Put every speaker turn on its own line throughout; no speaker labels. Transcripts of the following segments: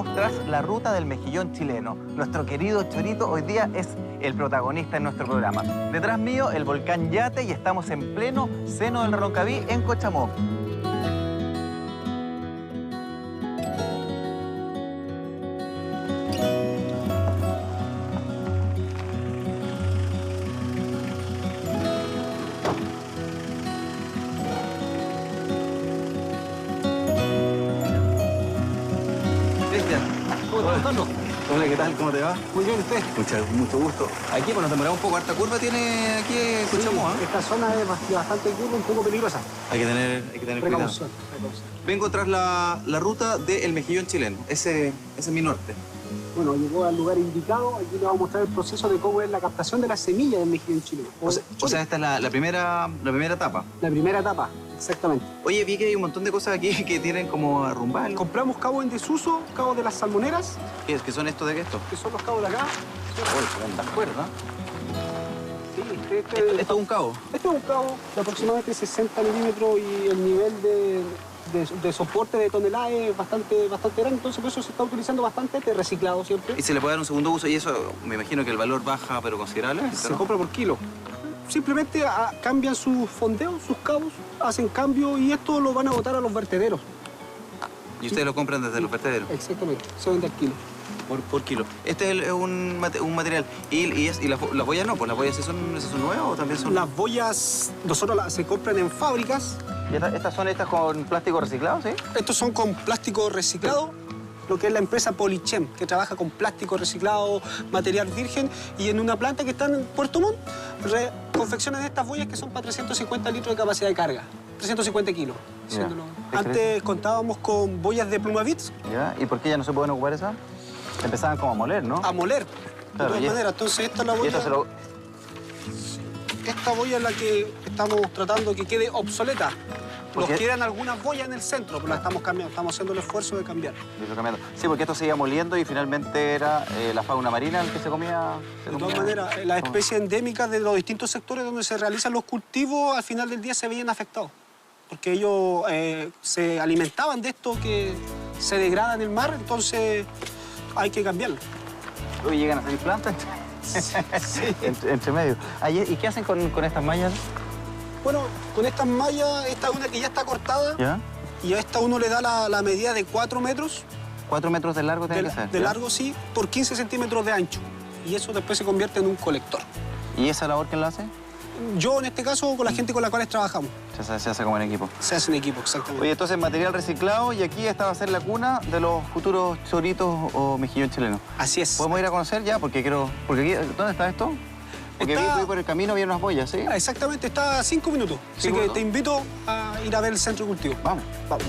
estamos tras la ruta del mejillón chileno. Nuestro querido Chorito hoy día es el protagonista en nuestro programa. Detrás mío, el volcán Yate, y estamos en pleno seno del Roncaví, en Cochamó. Hola, ¿qué tal? ¿Cómo te va?
Muy bien, ¿usted?
Mucho gusto. Aquí, pues nos demoramos un poco. Harta curva tiene aquí Cochamó, ¿eh?
Esta zona es bastante curva, un poco peligrosa.
Hay que tener cuidado.
Precaución.
Vengo tras la ruta del mejillón chileno. Ese es mi norte.
Bueno, llegó al lugar indicado. Aquí le vamos a mostrar el proceso de cómo es la captación de la semilla del mejillón chileno.
O sea, esta es la primera etapa.
La primera etapa, exactamente.
Oye, vi que hay un montón de cosas aquí que tienen como arrumbar.
Compramos cabos en desuso, cabos de las salmoneras,
¿Qué son estos de esto?
que son los cabos de acá.
Estas cuerdas.
Sí,
¿Esto es un cabo?
Este es un cabo de aproximadamente 60 milímetros y el nivel de soporte de tonelada es bastante grande, entonces por eso se está utilizando bastante este reciclado siempre.
Y se le puede dar un segundo uso y eso, me imagino que el valor baja, pero considerablemente,
Se
¿no?
compra por kilo. Simplemente cambian sus fondeos, sus cabos, hacen cambio y esto lo van a botar a los vertederos.
Y ustedes lo compran desde los vertederos.
Exactamente, se vende al kilo.
Por kilo. Este es un material. ¿Y las boyas no? Pues las boyas ¿esas son nuevas o también son...?
Las boyas, nosotros se compran en fábricas.
¿Y estas son con plástico reciclado, sí?
Estos son con plástico reciclado, lo que es la empresa Polichem, que trabaja con plástico reciclado, material virgen, y en una planta que está en Puerto Montt, confeccionan estas boyas que son para 350 litros de capacidad de carga, 350 kilos.
Ya.
Antes contábamos con boyas de Plumavits.
¿Ya? ¿Y por qué ya no se pueden ocupar esas? Empezaban como a moler, ¿no?
A moler,
Claro,
de todas maneras. Entonces esta es la boya. Esta boya es la que estamos tratando que quede obsoleta. Nos quedan algunas boyas en el centro, pero las estamos cambiando, estamos haciendo el esfuerzo de cambiar.
Sí, porque esto se iba moliendo y finalmente era la fauna marina el que se comía.
De todas maneras, las especies endémicas de los distintos sectores donde se realizan los cultivos, al final del día se veían afectados. Porque ellos se alimentaban de esto que se degrada en el mar, entonces hay que cambiarlo.
Hoy llegan a salir plantas entre medio. ¿Y qué hacen con estas mallas?
Bueno, con estas mallas, esta es una que ya está cortada.
¿Ya?
Y a esta uno le da la medida de 4 metros.
4 metros de largo tiene que ser.
De largo, sí, por 15 centímetros de ancho. Y eso después se convierte en un colector.
¿Y esa labor quién la hace?
Yo, en este caso, con la gente con la cual trabajamos.
Se hace como en equipo.
Se hace en equipo, exactamente.
Oye, entonces material reciclado y aquí esta va a ser la cuna de los futuros choritos o mejillón chilenos.
Así es.
¿Podemos ir a conocer ya? Porque aquí, ¿dónde está esto? Porque vi por el camino, vi unas boyas, ¿sí?
Exactamente, está a 5 minutos. Así que te invito a ir a ver el centro de cultivo.
Vamos.
Vamos.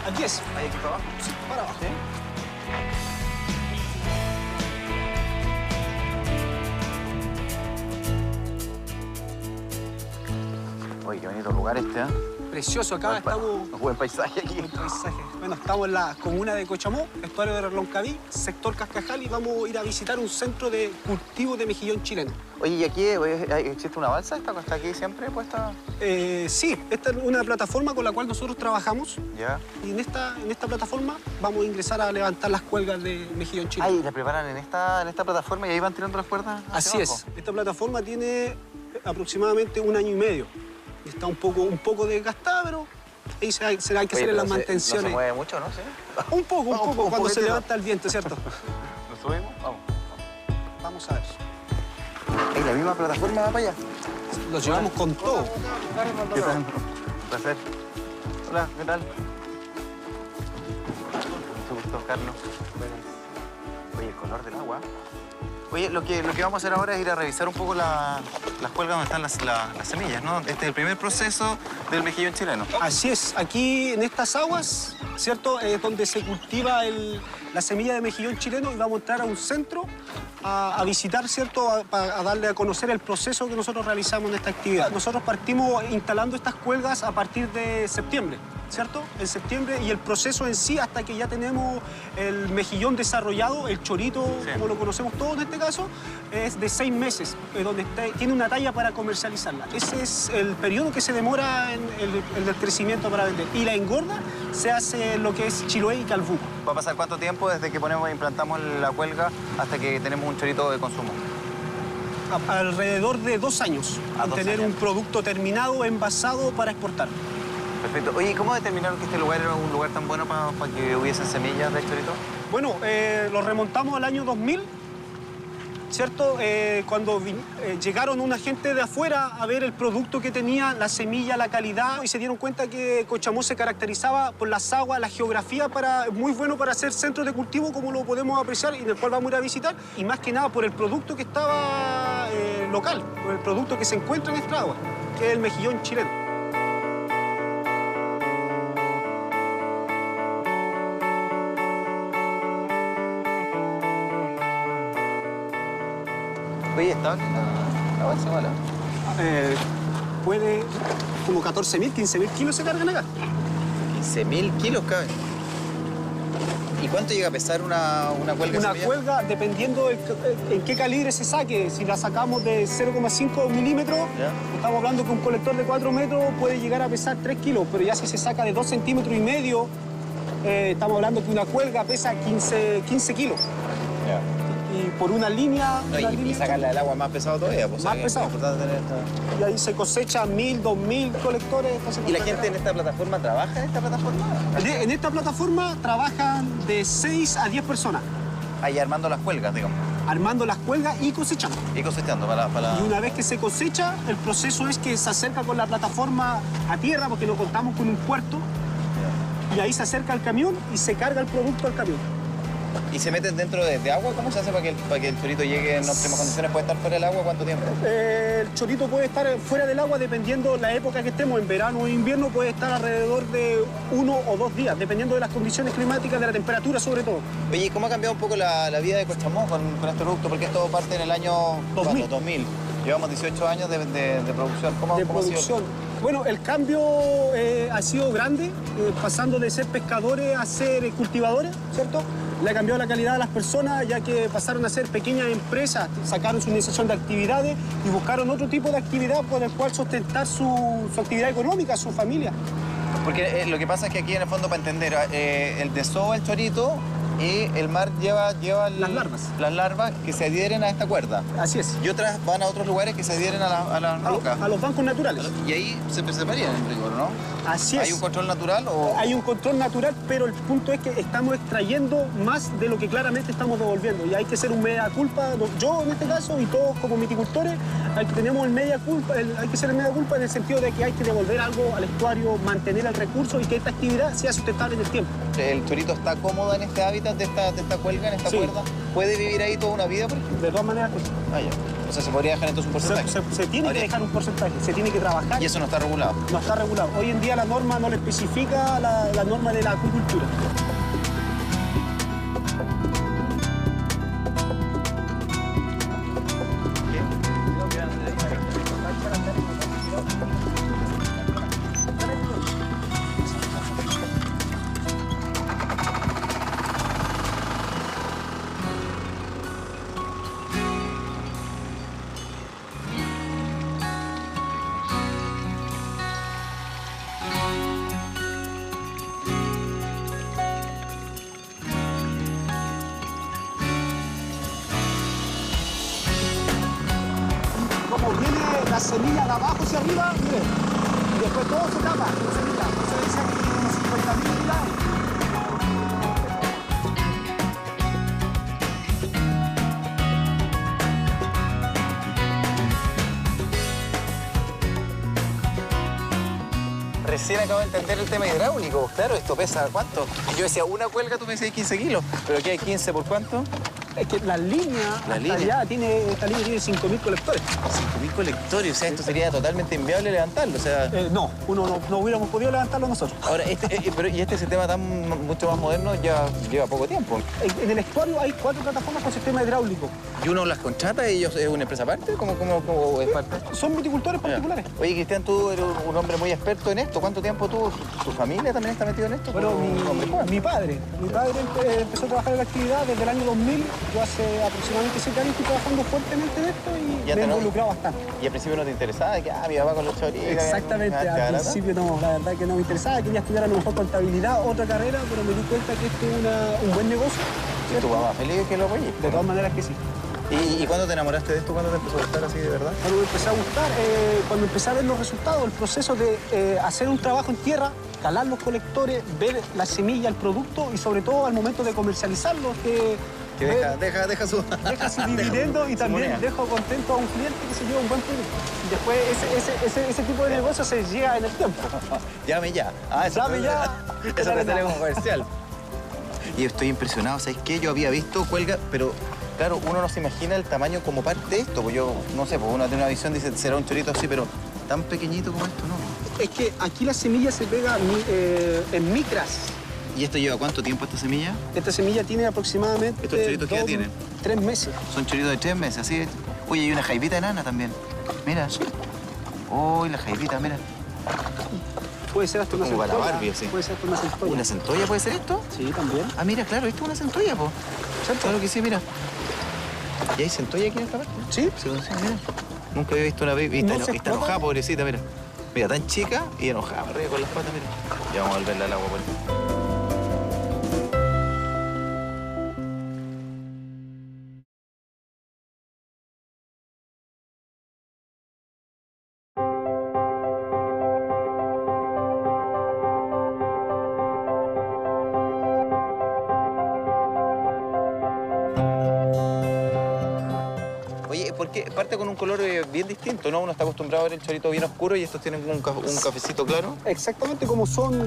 Aquí es.
¿Hay aquí para abajo?
Sí, para abajo.
¿Sí? Oye, qué bonito lugar este, ¿eh?
Precioso, acá estamos...
Buen paisaje aquí.
Buen paisaje. Bueno, estamos en la comuna de Cochamó, estuario de Roncaví, sector Cascajal, y vamos a ir a visitar un centro de cultivo de mejillón chileno.
Oye, ¿y aquí existe una balsa? ¿Está aquí siempre puesta?
Sí, esta es una plataforma con la cual nosotros trabajamos.
Ya.
Y en esta plataforma vamos a ingresar a levantar las cuelgas de mejillón chileno.
Ah, ¿y la preparan en esta plataforma y ahí van tirando las cuerdas hacia
Así
abajo?
es. Esta plataforma tiene aproximadamente 1 año y medio. Está un poco desgastada, pero ahí hay que hacer las mantenciones.
No se mueve mucho, ¿no? ¿Sí?
Un poco, cuando se levanta el viento, ¿cierto?
¿Nos subimos? Vamos.
Vamos a ver.
¿Y la misma plataforma va para allá?
Lo llevamos con todo.
¿Qué tal? Un placer. Hola, ¿qué tal? Mucho gusto, Carlos. Oye, el color del agua. Oye, lo que vamos a hacer ahora es ir a revisar un poco las cuelgas donde están las semillas, ¿no? Este es el primer proceso del mejillón chileno.
Así es, aquí en estas aguas, ¿cierto? Es donde se cultiva la semilla de mejillón chileno y vamos a entrar a un centro a visitar, ¿cierto? A darle a conocer el proceso que nosotros realizamos en esta actividad. Nosotros partimos instalando estas cuelgas a partir de septiembre, ¿cierto? En septiembre, y el proceso en sí hasta que ya tenemos el mejillón desarrollado, el chorito, sí, como lo conocemos todos en este caso, es de 6 meses, donde tiene una talla para comercializarla. Ese es el periodo que se demora en el crecimiento para vender. Y la engorda se hace lo que es Chiloé y Calbuco.
¿Va a pasar cuánto tiempo desde que implantamos la cuelga hasta que tenemos un chorito de consumo?
Alrededor de 2 años. Tener un producto terminado, envasado para exportar.
Perfecto. Oye, ¿cómo determinaron que este lugar era un lugar tan bueno para que hubiesen semillas de chorito?
Bueno, lo remontamos al año 2000, ¿cierto? Cuando llegaron una gente de afuera a ver el producto que tenía, la semilla, la calidad, y se dieron cuenta que Cochamó se caracterizaba por las aguas, la geografía, muy bueno para hacer centros de cultivo, como lo podemos apreciar y del cual vamos a ir a visitar, y más que nada por el producto que estaba local, por el producto que se encuentra en esta agua, que es el mejillón chileno.
Oye, ¿está la bolsa mala?
Puede como 14.000, 15.000 kilos se cargan acá.
15.000 kilos caben. ¿Y cuánto llega a pesar una cuelga?
Una cuelga, dependiendo en qué calibre se saque. Si la sacamos de 0,5 milímetros, estamos hablando que un colector de 4 metros puede llegar a pesar 3 kilos, pero ya si se saca de 2,5 centímetros, estamos hablando que una cuelga pesa 15 kilos. Y por una línea...
No, y sacarla del agua más pesado todavía. Pues,
más pesado. Y ahí se cosecha 1.000, 2.000 colectores.
¿Y la gente en esta plataforma trabaja en esta plataforma?
En esta plataforma trabajan de 6 a 10 personas.
Ahí armando las cuelgas, digamos.
Armando las cuelgas y cosechando.
Y cosechando para...
Y una vez que se cosecha, el proceso es que se acerca con la plataforma a tierra, porque no contamos con un puerto. Y ahí se acerca el camión y se carga el producto al camión.
¿Y se meten dentro de agua? ¿Cómo se hace para que el chorito llegue en óptimas condiciones? ¿Puede estar fuera del agua cuánto tiempo?
El chorito puede estar fuera del agua dependiendo la época que estemos. En verano o invierno puede estar alrededor de 1 o 2 días, dependiendo de las condiciones climáticas, de la temperatura sobre todo.
Oye, ¿y cómo ha cambiado un poco la vida de Cochamó con este producto? Porque esto parte en el año 2000. Llevamos 18 años de producción. ¿Cómo ha sido?
Bueno, el cambio ha sido grande, pasando de ser pescadores a ser cultivadores, ¿cierto? Le ha cambiado la calidad a las personas, ya que pasaron a ser pequeñas empresas, sacaron su iniciación de actividades y buscaron otro tipo de actividad por el cual sustentar su actividad económica, su familia.
Porque lo que pasa es que aquí, en el fondo, para entender, el desova el chorito y el mar lleva
las larvas.
Las larvas que se adhieren a esta cuerda.
Así es.
Y otras van a otros lugares que se adhieren a las rocas.
A los bancos naturales.
Y ahí se separarían en rigor, ¿no?
Así es.
¿Hay un control natural o...?
Hay un control natural, pero el punto es que estamos extrayendo más de lo que claramente estamos devolviendo. Y hay que ser un media culpa, yo en este caso y todos como viticultores, hay que ser el media culpa en el sentido de que hay que devolver algo al estuario, mantener el recurso y que esta actividad sea sustentable en el tiempo.
¿El chorito está cómodo en este hábitat de esta cuelga, en esta cuerda? ¿Puede vivir ahí toda una vida, por ejemplo?
De todas maneras, sí.
Ah, ya. O sea, ¿se podría dejar entonces un porcentaje?
Se tiene que dejar un porcentaje, se tiene que trabajar.
¿Y eso no está regulado?
No está regulado. Hoy en día la norma no le especifica la norma de la acuicultura. Como viene la semilla de abajo hacia arriba, miren, y después todo se tapa, la semilla. Entonces dice que tiene unos 50.000 unidades.
Recién acabo de entender el tema hidráulico. Claro, esto pesa ¿cuánto? Yo decía una cuelga, tú me decías 15 kilos. ¿Pero aquí hay 15 por cuánto?
Es que la línea, esta línea tiene 5.000 colectores.
5.000 colectores, o sea, esto sería totalmente inviable levantarlo, o sea...
No, no hubiéramos podido levantarlo nosotros.
Ahora, y este sistema mucho más moderno lleva poco tiempo.
En el estuario hay 4 plataformas con sistema hidráulico.
¿Y uno las contrata? ¿Ellos es una empresa aparte? ¿Cómo es parte?
Son viticultores particulares.
Oye, Cristian, tú eres un hombre muy experto en esto. ¿Cuánto tiempo tú? ¿Tu familia también está metido en esto?
Bueno, mi padre empezó a trabajar en la actividad desde el año 2000. Yo hace aproximadamente 7 años estoy trabajando fuertemente en esto y me he involucrado bastante.
¿Y al principio no te interesaba? Que mi papá con los choritos...
Exactamente, al principio no, la verdad que no me interesaba. Quería estudiar a lo mejor contabilidad, otra carrera, pero me di cuenta que esto es un buen negocio.
¿Y tu mamá feliz que lo apoyes?
De todas maneras que sí.
¿Y cuándo te enamoraste de esto? ¿Cuándo te empezó a gustar así de verdad?
Cuando me empezó a gustar, cuando empecé a ver los resultados, el proceso de hacer un trabajo en tierra, calar los colectores, ver la semilla, el producto y sobre todo al momento de comercializarlo, que
deja su
dividendo y también dejo contento a un cliente que se lleva un buen producto. Y después ese tipo de negocio se llega en el tiempo.
Llame ya.
Llame ya.
Eso me sale como comercial. Y estoy impresionado, ¿sabes qué? Yo había visto cuelga, pero claro, uno no se imagina el tamaño como parte de esto. Pues yo, no sé, pues uno tiene una visión, dice, será un chorito así, pero tan pequeñito como esto, ¿no?
Es que aquí la semilla se pega en micras.
¿Y esto lleva cuánto tiempo esta semilla?
Esta semilla tiene aproximadamente...
¿Estos choritos qué ya tienen?
3 meses.
Son choritos de 3 meses, así es. Oye, hay una jaivita enana también. Mira. Sí. Uy, la jaivita, mira.
Puede ser hasta una centolla.
Como para la Barbie, sí.
Puede ser hasta una centolla.
¿Una centolla puede ser esto?
Sí, también.
Ah, mira, claro, esto es una centolla, po.
¿Cierto?
Claro que sí, mira. ¿Y hay centolla aquí en esta parte?
Sí.
Sí, mira. Nunca había visto una baby. Está enojada, pobrecita, mira. Mira, tan chica y enojada, arriba con las patas, mira. Ya vamos a volverla al agua, por ahí. Porque parte con un color bien distinto, ¿no? Uno está acostumbrado a ver el chorito bien oscuro y estos tienen un cafecito claro.
Exactamente, como son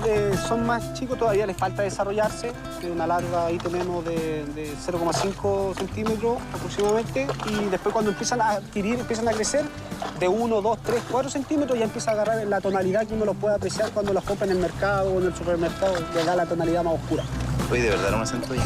más chicos, todavía les falta desarrollarse. Una larva ahí tenemos de 0,5 centímetros aproximadamente. Y después cuando empiezan a adquirir, empiezan a crecer, de 1, 2, 3, 4 centímetros, ya empieza a agarrar la tonalidad que uno los puede apreciar cuando los compra en el mercado o en el supermercado, le da la tonalidad más oscura.
Oye, ¿de verdad era una centolla?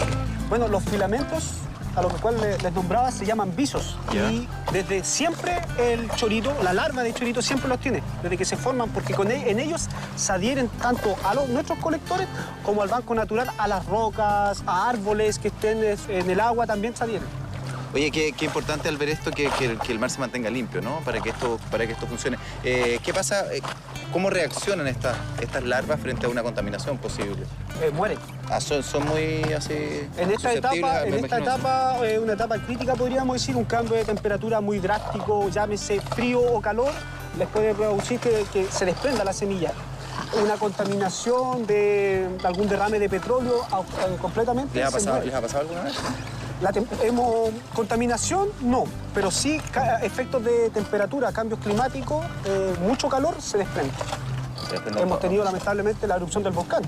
Bueno, los filamentos a los cuales les nombraba se llaman visos.
Yeah.
Y desde siempre el chorito, la larva de chorito siempre los tiene, desde que se forman, porque en ellos se adhieren tanto a nuestros colectores como al banco natural, a las rocas, a árboles que estén en el agua también se adhieren.
Oye, qué importante al ver esto que el mar se mantenga limpio, ¿no? Para que esto funcione. ¿Qué pasa? ¿Cómo reaccionan estas larvas frente a una contaminación posible?
Mueren.
Son muy así.
En esta etapa, una etapa crítica, podríamos decir, un cambio de temperatura muy drástico, llámese frío o calor, les puede producir que se desprenda la semilla. Una contaminación de algún derrame de petróleo completamente.
¿Les ha pasado alguna vez?
Contaminación, no, pero sí efectos de temperatura, cambios climáticos, mucho calor, se desprende. Hemos tenido lamentablemente la erupción del volcán.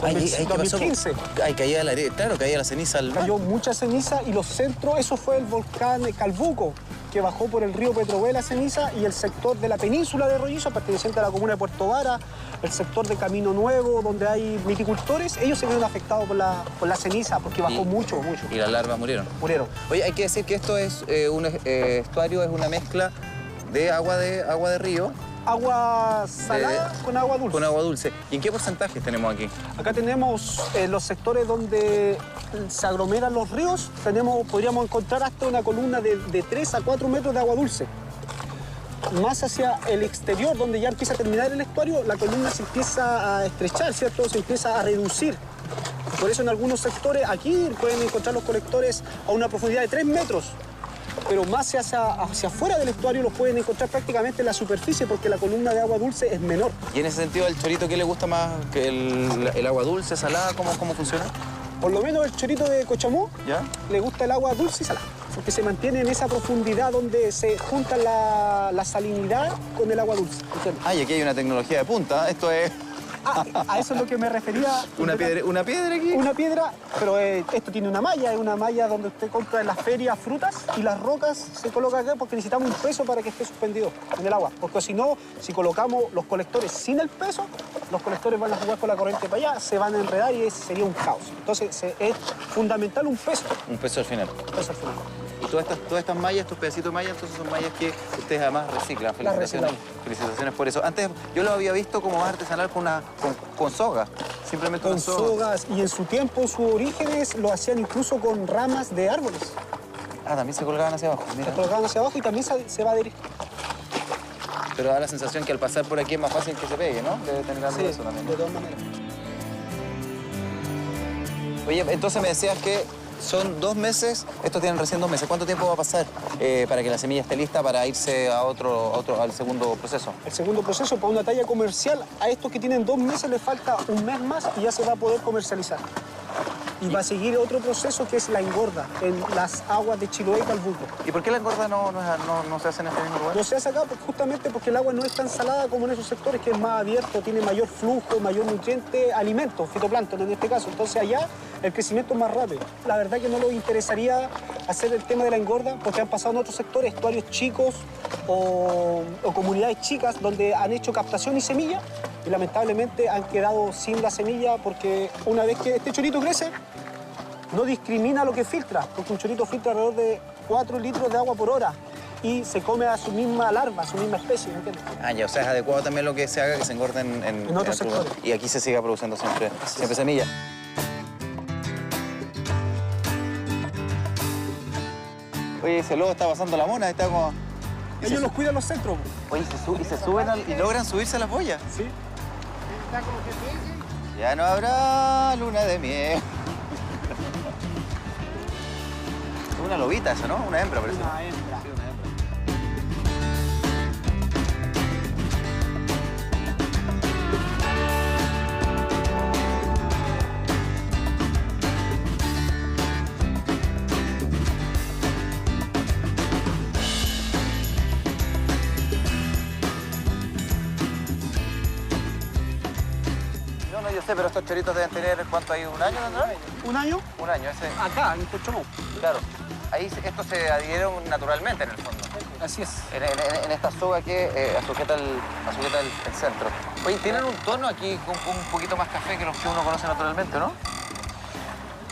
En 2015.
Caía la ceniza al mar.
Cayó mucha ceniza y los centros, eso fue el volcán Calbuco, que bajó por el río Petrové la ceniza, y el sector de la península de Rollizo, perteneciente a la comuna de Puerto Vara, el sector de Camino Nuevo, donde hay viticultores, ellos se vieron afectados por la ceniza, porque bajó mucho.
Y las larvas murieron. Oye, hay que decir que esto es un estuario, es una mezcla de agua de río.
Agua salada con agua dulce.
Con agua dulce. ¿Y en qué porcentajes tenemos aquí?
Acá tenemos los sectores donde se aglomeran los ríos, podríamos encontrar hasta una columna de 3 a 4 metros de agua dulce. Más hacia el exterior, donde ya empieza a terminar el estuario, la columna se empieza a estrechar, ¿cierto? Se empieza a reducir. Por eso en algunos sectores aquí pueden encontrar los colectores a una profundidad de 3 metros. Pero más hacia afuera del estuario los pueden encontrar prácticamente en la superficie, porque la columna de agua dulce es menor.
Y en ese sentido, ¿al chorito qué le gusta más? ¿Que el agua dulce, salada? ¿Cómo funciona?
Por lo menos el chorito de Cochamó,
¿ya?
Le gusta el agua dulce y salada, porque se mantiene en esa profundidad donde se junta la salinidad con el agua dulce. ¿Entiendes?
Y aquí hay una tecnología de punta. Esto es
A eso es lo que me refería.
Una piedra aquí.
Una piedra, pero esto tiene una malla, es una malla donde usted compra en las ferias frutas y las rocas se colocan acá porque necesitamos un peso para que esté suspendido en el agua. Porque si no, si colocamos los colectores sin el peso, los colectores van a jugar con la corriente para allá, se van a enredar y sería un caos. Entonces es fundamental un peso.
Un peso al final.
Un peso al final.
Y todas estas mallas, estos pedacitos de malla, entonces son mallas que ustedes además reciclan. Felicitaciones, felicitaciones por eso. Antes yo lo había visto como más artesanal con soga. Simplemente
con sogas. Y en su tiempo, sus orígenes lo hacían incluso con ramas de árboles.
Ah, también se colgaban hacia abajo. Mira.
Se colgaban hacia abajo y también se va a adherir.
Pero da la sensación que al pasar por aquí es más fácil que se pegue, ¿no? Debe tener algo
Sí,
de eso también.
de todas maneras.
Oye, entonces me decías que son 2 meses, estos tienen recién 2 meses. ¿Cuánto tiempo va a pasar para que la semilla esté lista para irse al segundo proceso?
El segundo proceso, para una talla comercial, a estos que tienen 2 meses les falta 1 mes más y ya se va a poder comercializar. Y va a seguir otro proceso que es la engorda en las aguas de Chiloé y Calbuco.
¿Y por qué la engorda no se hace en este mismo lugar?
No se hace acá justamente porque el agua no es tan salada como en esos sectores, que es más abierto, tiene mayor flujo, mayor nutriente, alimento, fitoplancton en este caso. Entonces allá el crecimiento es más rápido. La verdad que no nos interesaría hacer el tema de la engorda porque han pasado en otros sectores, estuarios chicos o comunidades chicas donde han hecho captación y semilla y lamentablemente han quedado sin la semilla porque una vez que este chorito crece, no discrimina lo que filtra, porque un chorito filtra alrededor de 4 litros de agua por hora y se come a su misma larva, a su misma especie, ¿me entiendes?
Ah, ya, o sea, es adecuado también lo que se haga, que se engorde en
otros sectores.
Y aquí se siga produciendo siempre semilla. Oye, ese lobo está pasando la mona, está como...
Ellos los cuidan los centros.
Oye, se suben y logran subirse a las boyas.
Sí.
Ya no habrá luna de miel. Es una lobita eso, ¿no? Una hembra, parece.
Una hembra.
Sí, una hembra. No, yo sé, pero estos choritos deben tener, ¿cuánto hay? ¿1 año, no?
¿1 año?
1 año, ese.
Acá, en Cochomó.
Claro. Ahí estos se adhirieron naturalmente en el fondo.
Así es.
En esta soga que sujeta el centro. Oye, tienen un tono aquí un poquito más café que los que uno conoce naturalmente, ¿no?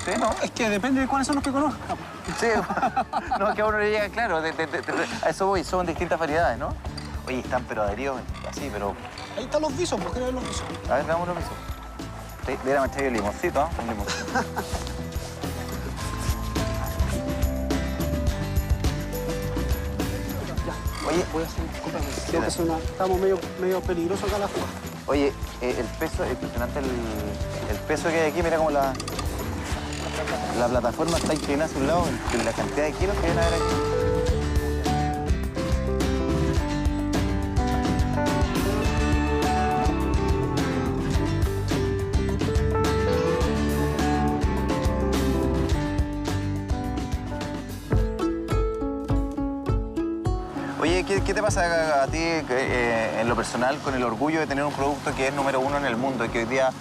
Sí, ¿no?
Es que depende de cuáles son los que conozco.
Sí, no, es que a uno le llega, claro, a eso voy, son distintas variedades, ¿no? Oye, están pero adheridos así, pero...
Ahí están los visos, ¿por qué no ven los visos?
A ver, veamos los pisos. Mira, me eché el limoncito, ¿eh? Un limoncito. Oye,
Voy a hacer, discúlpame, creo que estamos medio peligrosos acá la fuga.
oye, el peso, es impresionante el peso que hay aquí, mira cómo la plataforma está inclinada hacia un lado, la cantidad de kilos que viene a ver aquí. Oye, ¿qué te pasa a ti en lo personal con el orgullo de tener un producto que es número 1 en el mundo y que hoy día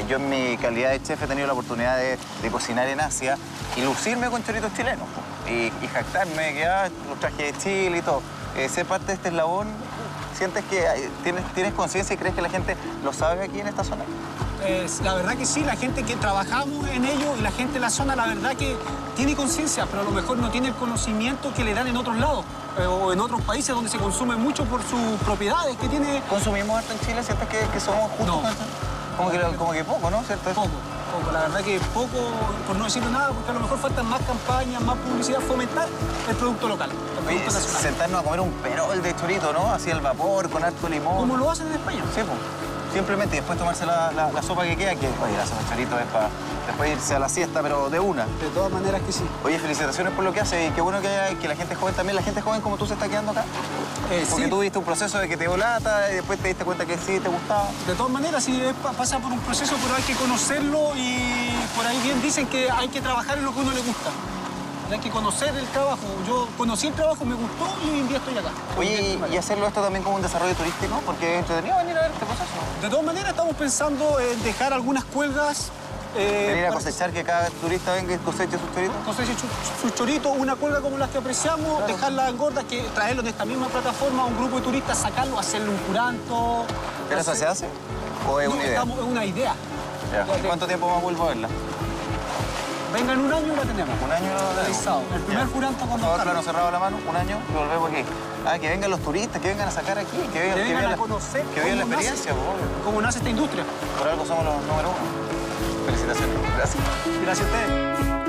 yo en mi calidad de chef he tenido la oportunidad de cocinar en Asia y lucirme con choritos chilenos y jactarme que los traje de Chile y todo? Ser parte de este eslabón, ¿sientes que tienes conciencia y crees que la gente lo sabe aquí en esta zona?
La verdad que sí, la gente que trabajamos en ello y la gente de la zona, la verdad que tiene conciencia, pero a lo mejor no tiene el conocimiento que le dan en otros lados o en otros países donde se consume mucho por sus propiedades que tiene.
¿Consumimos harto en Chile? ¿Sientes que somos justos?
No.
Con esto? Como que poco, ¿no? ¿Cierto?
Poco. La verdad que poco, por no decir nada, porque a lo mejor faltan más campañas, más publicidad, fomentar el producto local, el
Oye,
producto nacional.
sentarnos a comer un perol de chorito, ¿no? Así al vapor, con harto limón.
Como lo hacen en España.
Sí, pues. Simplemente y después tomarse la sopa que queda, que, oye, la sopa de chorito es para después irse a la siesta, pero de una.
De todas maneras que sí.
Oye, felicitaciones por lo que hace y qué bueno que la gente joven también, la gente joven como tú se está quedando acá. Porque
Sí.
tú viste un proceso de que te dio lata y después te diste cuenta que sí te gustaba.
De todas maneras, sí, pasa por un proceso, pero hay que conocerlo y por ahí bien dicen que hay que trabajar en lo que a uno le gusta. hay que conocer el trabajo. Yo conocí el trabajo, me gustó y hoy en día estoy acá.
Oye, ¿y hacerlo esto también como un desarrollo turístico? Porque es entretenido venir a ver este proceso.
De todas maneras, estamos pensando en dejar algunas cuelgas.
Venir a
para
cosechar, que cada turista venga y coseche sus choritos.
coseche sus choritos, una cuelga como las que apreciamos,
Claro.
dejarlas en gordas, que traerlo en esta misma plataforma a un grupo de turistas, sacarlo, hacerle un curanto.
¿Pero eso se hace? ¿O es
No,
una idea?
es una idea.
Ya. ¿Y cuánto tiempo más vuelvo a verla?
Venga, en un año la tenemos.
Un año
Realizado. El primer curanto
Por
con
favor,
Don
plano
Carlos.
cerrado la mano, un año y volvemos aquí. Ah, que vengan los turistas, que vengan a sacar aquí, que
Que vengan
vean
a conocer
que vean la
cómo nace-
experiencia, po, obvio.
cómo nace esta industria.
Por algo somos los número 1. Felicitaciones. Gracias.
Gracias a ustedes.